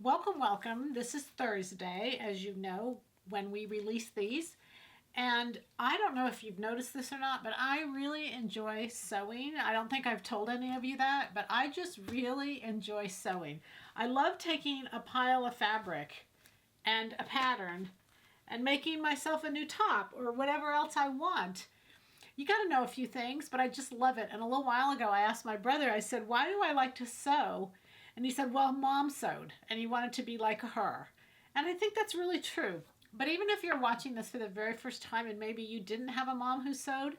welcome, welcome. This is Thursday, as you know, when we release these. And I don't know if you've noticed this or not, but I really enjoy sewing. I don't think I've told any of you that, but I just really enjoy sewing. I love taking a pile of fabric and a pattern and making myself a new top or whatever else I want. You got to know a few things, but I just love it. And a little while ago, I asked my brother, I said, why do I like to sew? And he said, well, Mom sewed, and he wanted to be like her. And I think that's really true. But even if you're watching this for the very first time and maybe you didn't have a mom who sewed,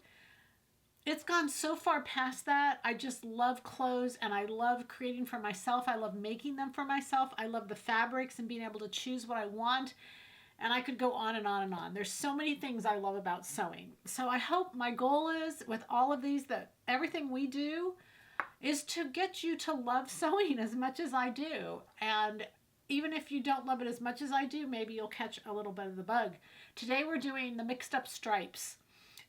it's gone so far past that. I just love clothes and I love creating for myself. I love making them for myself. I love the fabrics and being able to choose what I want. And I could go on and on and on. There's so many things I love about sewing. So I hope my goal is with all of these that everything we do is to get you to love sewing as much as I do. And even if you don't love it as much as I do, maybe you'll catch a little bit of the bug. Today we're doing the mixed up stripes.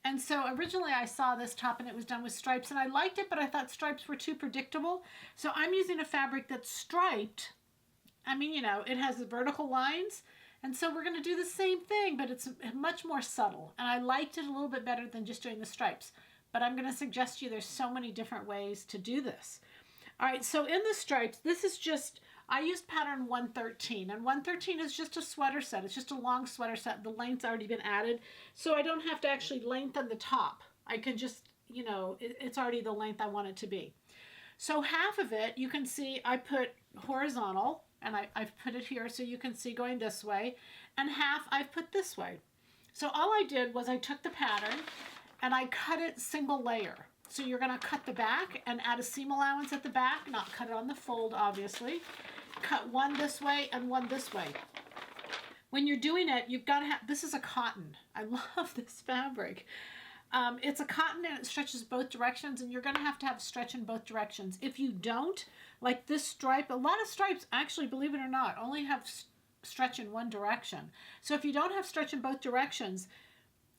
And so originally I saw this top and it was done with stripes and I liked it, but I thought stripes were too predictable. So I'm using a fabric that's striped. I mean, it has the vertical lines. And so we're going to do the same thing, but it's much more subtle. And I liked it a little bit better than just doing the stripes. But I'm going to suggest to you there's so many different ways to do this. All right, so in the stripes, this is just, I used pattern 113, and 113 is just a sweater set. It's just a long sweater set. The length's already been added, so I don't have to actually lengthen the top. I can just, it's already the length I want it to be. So half of it, you can see I put horizontal, and I've put it here so you can see going this way, and half I've put this way. So all I did was I took the pattern, and I cut it single layer. So you're going to cut the back and add a seam allowance at the back, not cut it on the fold, obviously. Cut one this way and one this way. When you're doing it, you've got to have, this is a cotton. I love this fabric. It's a cotton and it stretches both directions, and you're going to have stretch in both directions. If you don't, like this stripe, a lot of stripes actually, believe it or not, only have stretch in one direction. So if you don't have stretch in both directions,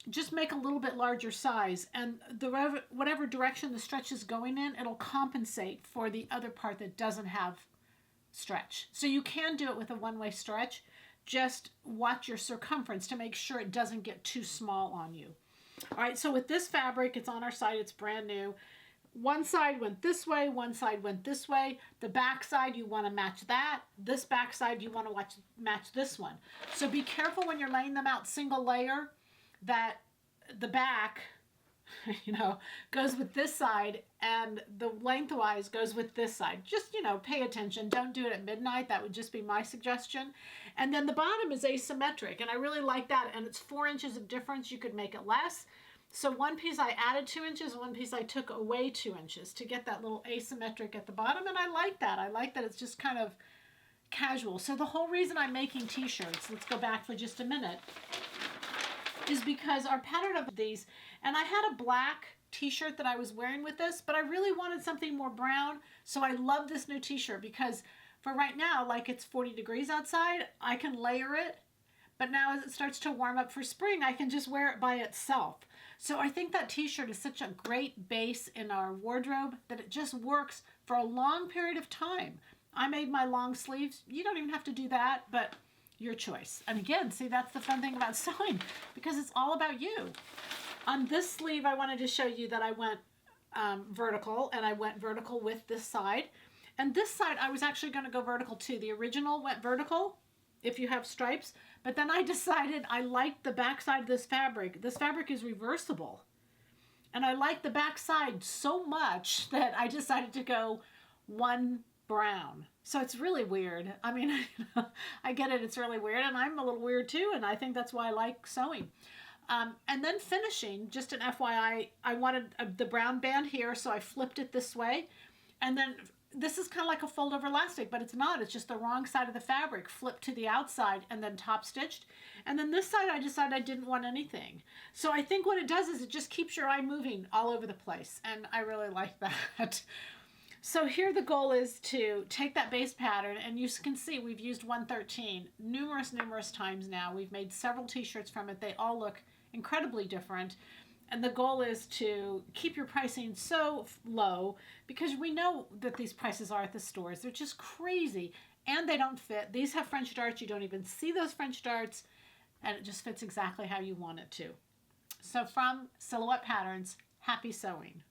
just make a little bit larger size, and whatever direction the stretch is going in, it'll compensate for the other part that doesn't have stretch. So you can do it with a one-way stretch. Just watch your circumference to make sure it doesn't get too small on you. All right, so with this fabric, it's on our side, it's brand new. One side went this way, one side went this way. The back side, you want to match that. This back side, you want to match this one. So be careful when you're laying them out single layer that the back, goes with this side and the lengthwise goes with this side. Just, pay attention. Don't do it at midnight. That would just be my suggestion. And then the bottom is asymmetric, and I really like that. And it's 4 inches of difference. You could make it less. So one piece I added 2 inches, one piece I took away 2 inches to get that little asymmetric at the bottom. And I like that. I like that it's just kind of casual. So the whole reason I'm making t-shirts, let's go back for just a minute, is because our pattern of these, and I had a black t-shirt that I was wearing with this, but I really wanted something more brown. So I love this new t-shirt because for right now, like it's 40 degrees outside, I can layer it. But now as it starts to warm up for spring, I can just wear it by itself. So I think that t-shirt is such a great base in our wardrobe that it just works for a long period of time. I made my long sleeves. You don't even have to do that, but your choice. And again, see, that's the fun thing about sewing, because it's all about you. On this sleeve, I wanted to show you that I went vertical, and I went vertical with this side. And this side, I was actually going to go vertical too. The original went vertical if you have stripes, but then I decided I liked the back side of this fabric. This fabric is reversible. And I like the back side so much that I decided to go one brown. So it's really weird. I mean, I get it. It's really weird. And I'm a little weird too. And I think that's why I like sewing. And then finishing, just an FYI, I wanted the brown band here. So I flipped it this way. And then this is kind of like a fold over elastic, but it's not. It's just the wrong side of the fabric flipped to the outside and then top stitched. And then this side, I decided I didn't want anything. So I think what it does is it just keeps your eye moving all over the place. And I really like that. So here the goal is to take that base pattern, and you can see we've used 113 numerous times now. We've made several t-shirts from it. They all look incredibly different. And the goal is to keep your pricing so low, because we know that these prices are at the stores. They're just crazy. and they don't fit. These have French darts. You don't even see those French darts, and it just fits exactly how you want it to. So from Silhouette Patterns, happy sewing.